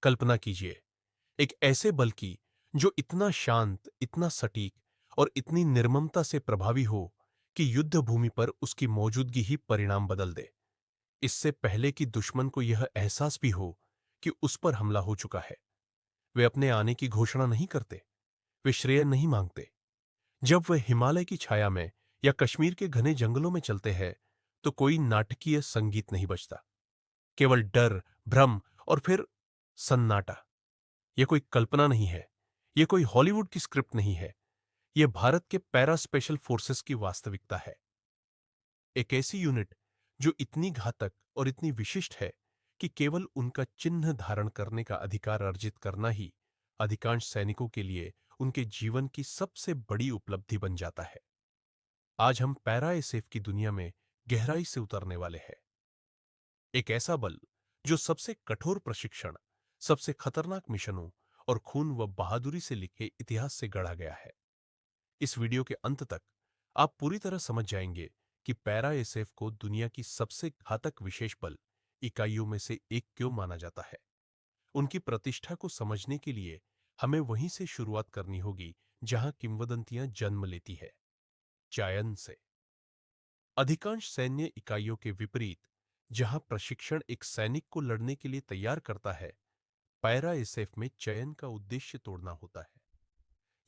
कल्पना कीजिए, एक ऐसे बल की जो इतना शांत, इतना सटीक और इतनी निर्ममता से प्रभावी हो कि युद्ध भूमि पर उसकी मौजूदगी ही परिणाम बदल दे। इससे पहले कि दुश्मन को यह एहसास भी हो कि उस पर हमला हो चुका है, वे अपने आने की घोषणा नहीं करते, वे श्रेय नहीं मांगते। जब वे हिमालय की छाया में या कश्मीर के घने जंगलों में चलते हैं, तो कोई नाटकीय संगीत नहीं बजता, केवल डर, भ्रम और फिर सन्नाटा। यह कोई कल्पना नहीं है, यह कोई हॉलीवुड की स्क्रिप्ट नहीं है, यह भारत के पैरा स्पेशल फोर्सेस की वास्तविकता है। एक ऐसी यूनिट जो इतनी घातक और इतनी विशिष्ट है कि केवल उनका चिन्ह धारण करने का अधिकार अर्जित करना ही अधिकांश सैनिकों के लिए उनके जीवन की सबसे बड़ी उपलब्धि बन जाता है। आज हम पैरा एसएफ की दुनिया में गहराई से उतरने वाले हैं। एक ऐसा बल जो सबसे कठोर प्रशिक्षण, सबसे खतरनाक मिशनों और खून व बहादुरी से लिखे इतिहास से गढ़ा गया है। इस वीडियो के अंत तक आप पूरी तरह समझ जाएंगे कि पैरा एसएफ को दुनिया की सबसे घातक विशेष बल इकाइयों में से एक क्यों माना जाता है। उनकी प्रतिष्ठा को समझने के लिए हमें वहीं से शुरुआत करनी होगी जहां किंवदंतियां जन्म लेती है, चायन से। अधिकांश सैन्य इकाइयों के विपरीत, जहां प्रशिक्षण एक सैनिक को लड़ने के लिए तैयार करता है, पैरा एसएफ में चयन का उद्देश्य तोड़ना होता है।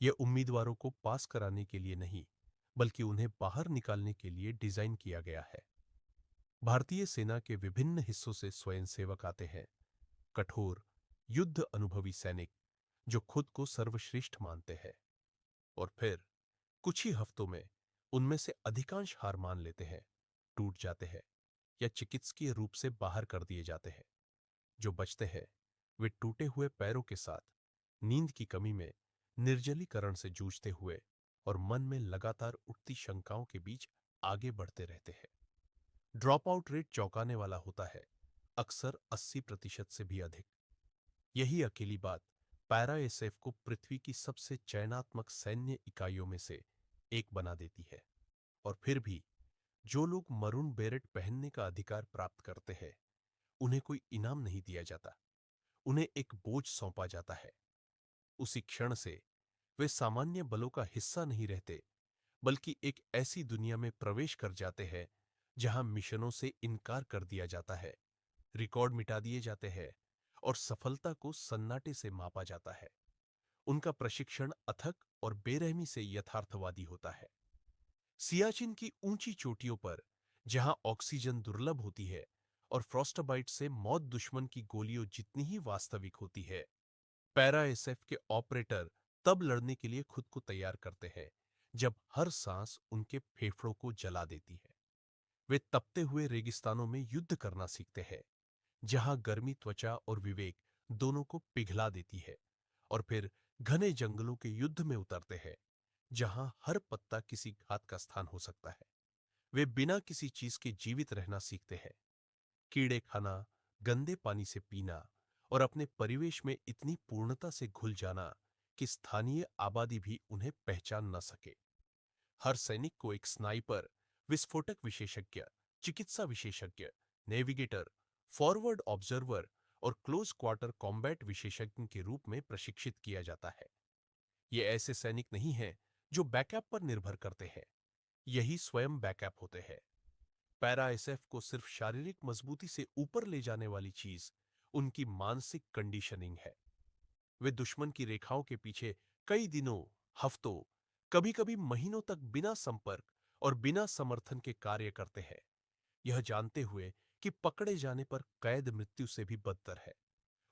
यह उम्मीदवारों को पास कराने के लिए नहीं, बल्कि उन्हें बाहर निकालने के लिए डिजाइन किया गया है। भारतीय सेना के विभिन्न हिस्सों से स्वयंसेवक आते हैं, कठोर, युद्ध अनुभवी सैनिक जो खुद को सर्वश्रेष्ठ मानते हैं। और फिर कुछ ही हफ्तों में उनमें से अधिकांश हार मान लेते हैं, टूट जाते हैं या चिकित्सकीय रूप से बाहर कर दिए जाते हैं। जो बचते हैं, वे टूटे हुए पैरों के साथ, नींद की कमी में, निर्जलीकरण से जूझते हुए और मन में लगातार उठती शंकाओं के बीच आगे बढ़ते रहते हैं। ड्रॉप आउट रेट चौंकाने वाला होता है, अक्सर 80% से भी अधिक। यही अकेली बात पैरा एसएफ को पृथ्वी की सबसे चयनात्मक सैन्य इकाइयों में से एक बना देती है। और फिर भी जो लोग मरून बेरेट पहनने का अधिकार प्राप्त करते हैं, उन्हें कोई इनाम नहीं दिया जाता, उन्हें एक बोझ सौंपा जाता है। उसी क्षण से वे सामान्य बलों का हिस्सा नहीं रहते, बल्कि एक ऐसी दुनिया में प्रवेश कर जाते हैं जहां मिशनों से इनकार कर दिया जाता है, रिकॉर्ड मिटा दिए जाते हैं और सफलता को सन्नाटे से मापा जाता है। उनका प्रशिक्षण अथक और बेरहमी से यथार्थवादी होता है। सियाचिन की ऊंची चोटियों पर, जहां ऑक्सीजन दुर्लभ होती है और फ्रॉस्टबाइट से मौत दुश्मन की गोलियों जितनी ही वास्तविक होती है, पैरा एसएफ के ऑपरेटर तब लड़ने के लिए खुद को तैयार करते हैं जब हर सांस उनके फेफड़ों को जला देती है। वे तपते हुए रेगिस्तानों में युद्ध करना सीखते हैं, जहां गर्मी त्वचा और विवेक दोनों को पिघला देती है। और फिर घने जंगलों के युद्ध में उतरते हैं, जहां हर पत्ता किसी घात का स्थान हो सकता है। वे बिना किसी चीज के जीवित रहना सीखते हैं, कीड़े खाना, गंदे पानी से पीना और अपने परिवेश में इतनी पूर्णता से घुल जाना कि स्थानीय आबादी भी उन्हें पहचान न सके। हर सैनिक को एक स्नाइपर, विस्फोटक विशेषज्ञ, चिकित्सा विशेषज्ञ, नेविगेटर, फॉरवर्ड ऑब्जर्वर और क्लोज क्वार्टर कॉम्बैट विशेषज्ञ के रूप में प्रशिक्षित किया जाता है। ये ऐसे सैनिक नहीं हैं जो बैकअप पर निर्भर करते हैं, यही स्वयं बैकअप होते हैं। पैरा एसएफ को सिर्फ शारीरिक मजबूती से ऊपर ले जाने वाली चीज उनकी मानसिक कंडीशनिंग है। वे दुश्मन की रेखाओं के पीछे कई दिनों, हफ्तों, कभी-कभी महीनों तक बिना संपर्क और बिना समर्थन के कार्य करते हैं, यह जानते हुए कि पकड़े जाने पर कैद मृत्यु से भी बदतर है।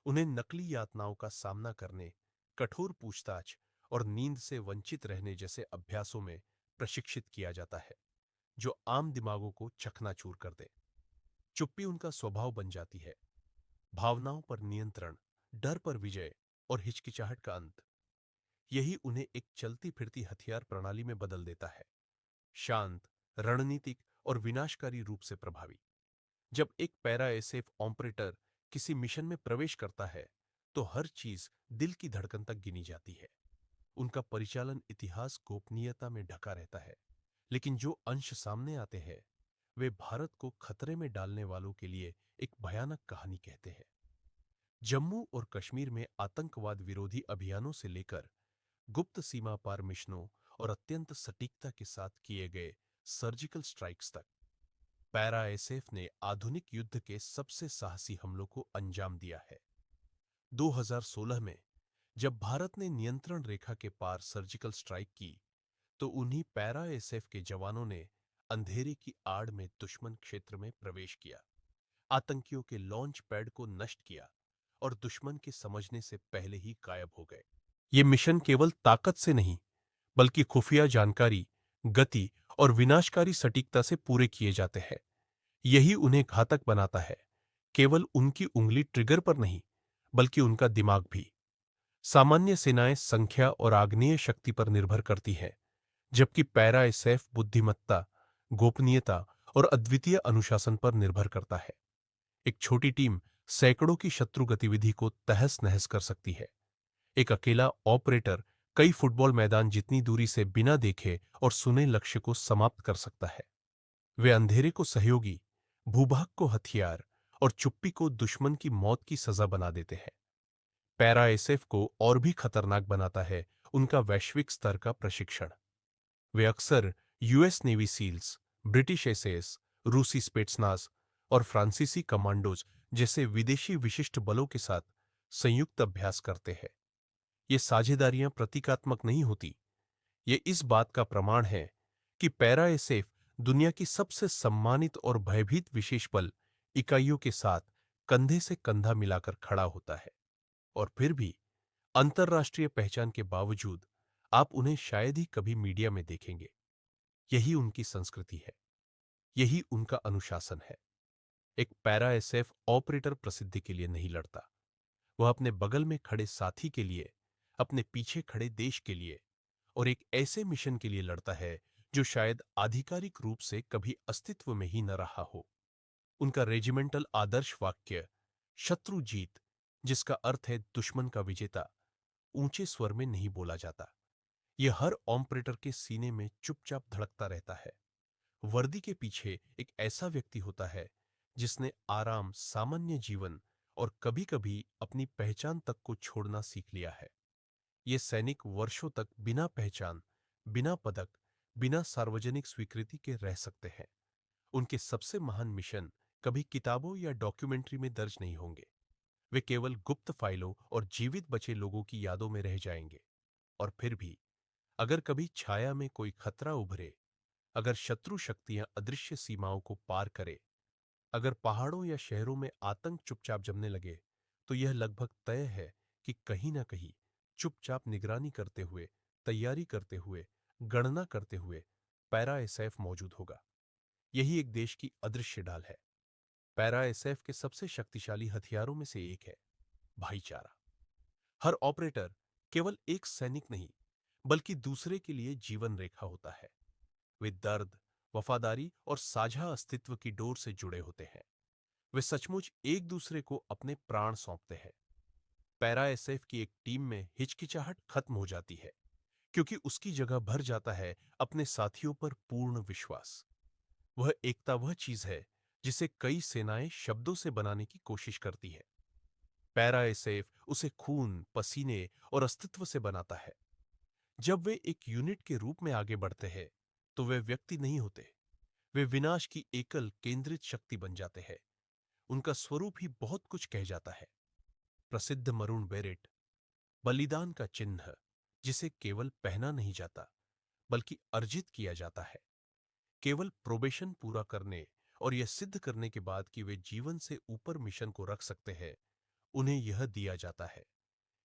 उन्हें नकली यातनाओं का सामना करने, कठोर पूछताछ और नींद से वंचित रहने जैसे अभ्यासों में प्रशिक्षित किया जाता है, जो आम दिमागों को चकनाचूर कर दे। चुप्पी उनका स्वभाव बन जाती है, भावनाओं पर नियंत्रण, डर पर विजय और हिचकिचाहट का अंत। यही उन्हें एक चलती फिरती हथियार प्रणाली में बदल देता है, शांत, रणनीतिक और विनाशकारी रूप से प्रभावी। जब एक पैरा एसएफ ऑपरेटर किसी मिशन में प्रवेश करता है, तो हर चीज दिल की धड़कन तक गिनी जाती है। उनका परिचालन इतिहास गोपनीयता में ढका रहता है, लेकिन जो अंश सामने आते हैं, वे भारत को खतरे में डालने वालों के लिए एक भयानक कहानी कहते हैं। जम्मू और कश्मीर में आतंकवाद विरोधी अभियानों से लेकर गुप्त सीमा पार मिशनों और अत्यंत सटीकता के साथ किए गए सर्जिकल स्ट्राइक्स तक, पैरा एसएफ ने आधुनिक युद्ध के सबसे साहसी हमलों को अंजाम दिया है। 2016 में जब भारत ने नियंत्रण रेखा के पार सर्जिकल स्ट्राइक की, तो उन्हीं पैरा एसएफ के जवानों ने अंधेरे की आड़ में दुश्मन क्षेत्र में प्रवेश किया, आतंकियों के लॉन्च पैड को नष्ट किया और दुश्मन के समझने से पहले ही गायब हो गए। ये मिशन केवल ताकत से नहीं, बल्कि खुफिया जानकारी, गति और विनाशकारी सटीकता से पूरे किए जाते हैं। यही उन्हें घातक बनाता है। केवल उनकी उंगली ट्रिगर पर नहीं, बल्कि उनका दिमाग भी। सामान्य सेनाएं संख्या और आग्नेय शक्ति पर निर्भर करती हैं, जबकि पैरा एसएफ बुद्धिमत्ता, गोपनीयता और अद्वितीय अनुशासन पर निर्भर करता है। एक छोटी टीम सैकड़ों की शत्रु गतिविधि को तहस-नहस कर सकती है। एक अकेला ऑपरेटर कई फुटबॉल मैदान जितनी दूरी से बिना देखे और सुने लक्ष्य को समाप्त कर सकता है। वे अंधेरे को सहयोगी, भूभाग को हथियार और चुप्पी को दुश्मन की मौत की सजा बना देते हैं। पैरा एसएफ को और भी खतरनाक बनाता है उनका वैश्विक स्तर का प्रशिक्षण। वे अक्सर US Navy SEALs, British SS, रूसी स्पेट्सनाज और फ्रांसीसी कमांडोज जैसे विदेशी विशिष्ट बलों के साथ संयुक्त अभ्यास करते हैं। ये साझेदारियां प्रतीकात्मक नहीं होती, ये इस बात का प्रमाण है कि पैरा एसएफ दुनिया की सबसे सम्मानित और भयभीत विशेष बल इकाइयों के साथ कंधे से कंधा मिलाकर खड़ा होता है। और फिर भी अंतर्राष्ट्रीय पहचान के बावजूद आप उन्हें शायद ही कभी मीडिया में देखेंगे। यही उनकी संस्कृति है, यही उनका अनुशासन है। एक पैरा एसएफ ऑपरेटर प्रसिद्धि के लिए नहीं लड़ता, वह अपने बगल में खड़े साथी के लिए, अपने पीछे खड़े देश के लिए और एक ऐसे मिशन के लिए लड़ता है जो शायद आधिकारिक रूप से कभी अस्तित्व में ही न रहा हो। उनका रेजिमेंटल आदर्श वाक्य शत्रु जीत, जिसका अर्थ है दुश्मन का विजेता, ऊंचे स्वर में नहीं बोला जाता। यह हर ऑपरेटर के सीने में चुपचाप धड़कता रहता है। वर्दी के पीछे एक ऐसा व्यक्ति होता है जिसने आराम, सामान्य जीवन और कभी-कभी अपनी पहचान तक को छोड़ना सीख लिया है। ये सैनिक वर्षों तक बिना पहचान, बिना पदक, बिना सार्वजनिक स्वीकृति के रह सकते हैं। उनके सबसे महान मिशन कभी किताबों या डॉक्यूमेंट्री में दर्ज नहीं होंगे। वे केवल गुप्त फाइलों और जीवित बचे लोगों की यादों में रह जाएंगे। और फिर भी अगर कभी छाया में कोई खतरा उभरे, अगर शत्रु शक्तियां अदृश्य सीमाओं को पार करे, अगर पहाड़ों या शहरों में आतंक चुपचाप जमने लगे, तो यह लगभग तय है कि कहीं ना कहीं चुपचाप निगरानी करते हुए, तैयारी करते हुए, गणना करते हुए पैरा एसएफ मौजूद होगा। यही एक देश की अदृश्य ढाल है। पैरा एसएफ के सबसे शक्तिशाली हथियारों में से एक है भाईचारा। हर ऑपरेटर केवल एक सैनिक नहीं, बल्कि दूसरे के लिए जीवन रेखा होता है। वे दर्द, वफादारी और साझा अस्तित्व की डोर से जुड़े होते हैं। वे सचमुच एक दूसरे को अपने प्राण सौंपते हैं। पैरा एसएफ की एक टीम में हिचकिचाहट खत्म हो जाती है, क्योंकि उसकी जगह भर जाता है अपने साथियों पर पूर्ण विश्वास। वह एकता वह चीज है जिसे कई सेनाएं शब्दों से बनाने की कोशिश करती है। पैरा एसएफ उसे खून, पसीने और अस्तित्व से बनाता है। जब वे एक यूनिट के रूप में आगे बढ़ते हैं, तो वे व्यक्ति नहीं होते, वे विनाश की एकल केंद्रित शक्ति बन जाते हैं। उनका स्वरूप ही बहुत कुछ कह जाता है। प्रसिद्ध मरून बेरेट, बलिदान का चिन्ह, जिसे केवल पहना नहीं जाता, बल्कि अर्जित किया जाता है। केवल प्रोबेशन पूरा करने और यह सिद्ध करने के बाद कि वे जीवन से ऊपर मिशन को रख सकते हैं, उन्हें यह दिया जाता है।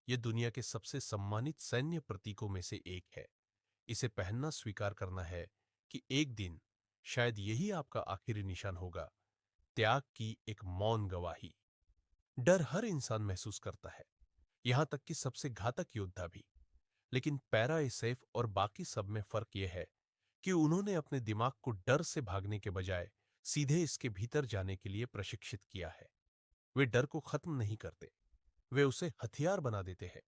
यह दुनिया के सबसे सम्मानित सैन्य प्रतीकों में से एक है। इसे पहनना स्वीकार करना है कि एक दिन शायद यही आपका आखिरी निशान होगा, त्याग की एक मौन गवाही। डर हर इंसान महसूस करता है, यहां तक कि सबसे घातक योद्धा भी। लेकिन पैरा एसएफ और बाकी सब में फर्क यह है कि उन्होंने अपने दिमाग को डर से भागने के बजाय सीधे इसके भीतर जाने के लिए प्रशिक्षित किया है। वे डर को खत्म नहीं करते, वे उसे हथियार बना देते हैं।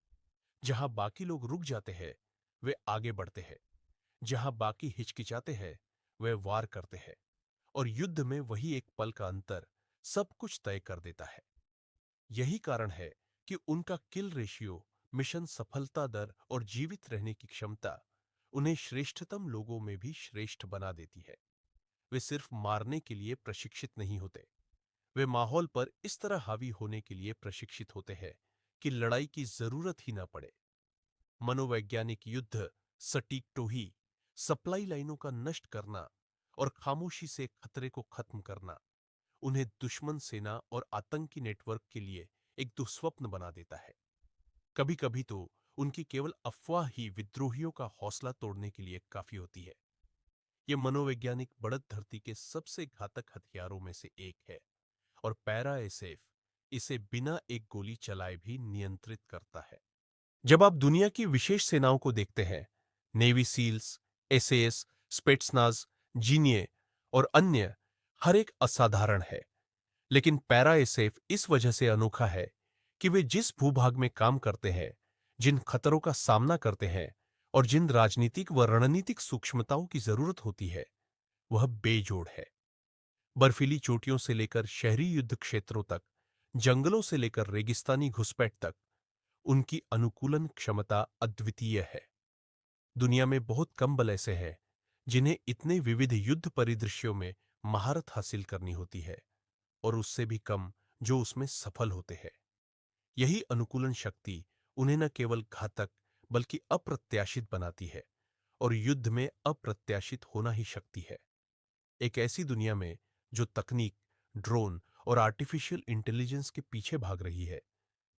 जहां बाकी लोग रुक जाते हैं, वे आगे बढ़ते हैं। जहां बाकी हिचकिचाते हैं, वे वार करते हैं। और युद्ध में वही एक पल का अंतर सब कुछ तय कर देता है। यही कारण है कि उनका किल रेशियो, मिशन सफलता दर और जीवित रहने की क्षमता उन्हें श्रेष्ठतम लोगों में भी श्रेष्ठ बना देती है। वे सिर्फ मारने के लिए प्रशिक्षित नहीं होते, वे माहौल पर इस तरह हावी होने के लिए प्रशिक्षित होते हैं कि लड़ाई की जरूरत ही न पड़े। मनोवैज्ञानिक युद्ध, सटीक टोही, सप्लाई लाइनों का नष्ट करना और खामोशी से खतरे को खत्म करना उन्हें दुश्मन सेना और आतंकी नेटवर्क के लिए एक दुस्वप्न बना देता है। कभी कभी तो उनकी केवल अफवाह ही विद्रोहियों का हौसला तोड़ने के लिए काफी होती है। यह मनोवैज्ञानिक बढ़त धरती के सबसे घातक हथियारों में से एक है और पैरा एसेफ इसे बिना एक गोली चलाए भी नियंत्रित करता है। जब आप दुनिया की विशेष सेनाओं को देखते हैं, नेवी सील्स, एसएएस, स्पेट्सनाज, जीनिए और अन्य, हर एक असाधारण है। लेकिन पैरा एसेफ इस वजह से अनोखा है कि वे जिस भूभाग में काम करते हैं, जिन खतरों का सामना करते हैं और जिन राजनीतिक व रणनीतिक सूक्ष्मताओं की जरूरत होती है, वह बेजोड़ है। बर्फीली चोटियों से लेकर शहरी युद्ध क्षेत्रों तक, जंगलों से लेकर रेगिस्तानी घुसपैठ तक, उनकी अनुकूलन क्षमता अद्वितीय है। दुनिया में बहुत कम बल ऐसे हैं जिन्हें इतने विविध युद्ध परिदृश्यों में महारत हासिल करनी होती है, और उससे भी कम जो उसमें सफल होते हैं। यही अनुकूलन शक्ति उन्हें न केवल घातक बल्कि अप्रत्याशित बनाती है, और युद्ध में अप्रत्याशित होना ही शक्ति है। एक ऐसी दुनिया में जो तकनीक, ड्रोन और आर्टिफिशियल इंटेलिजेंस के पीछे भाग रही है,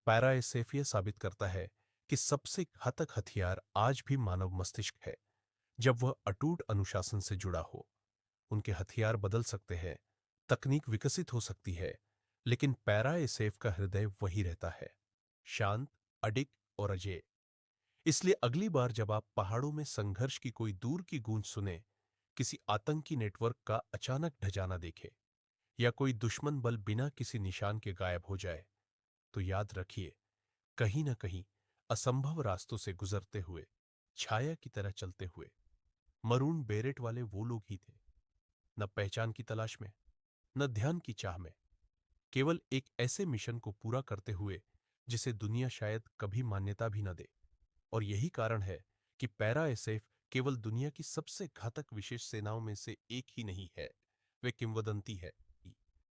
पैरा एसएफ यह साबित करता है कि सबसे घातक हथियार आज भी मानव मस्तिष्क है, जब वह अटूट अनुशासन से जुड़ा हो। उनके हथियार बदल सकते हैं, तकनीक विकसित हो सकती है, लेकिन पैरा एसएफ का हृदय वही रहता है, शांत, अडिग और अजेय। इसलिए अगली बार जब आप पहाड़ों में संघर्ष की कोई दूर की गूंज सुने, किसी आतंकी नेटवर्क का अचानक ढह देखे, या कोई दुश्मन बल बिना किसी निशान के गायब हो जाए, तो याद रखिए, कहीं ना कहीं असंभव रास्तों से गुजरते हुए, छाया की तरह चलते हुए, मरून बेरेट वाले वो लोग ही थे, न पहचान की तलाश में, न ध्यान की चाह में, केवल एक ऐसे मिशन को पूरा करते हुए जिसे दुनिया शायद कभी मान्यता भी न दे। और यही कारण है कि पैरा एसएफ केवल दुनिया की सबसे घातक विशेष सेनाओं में से एक ही नहीं है, वे किंवदंती है।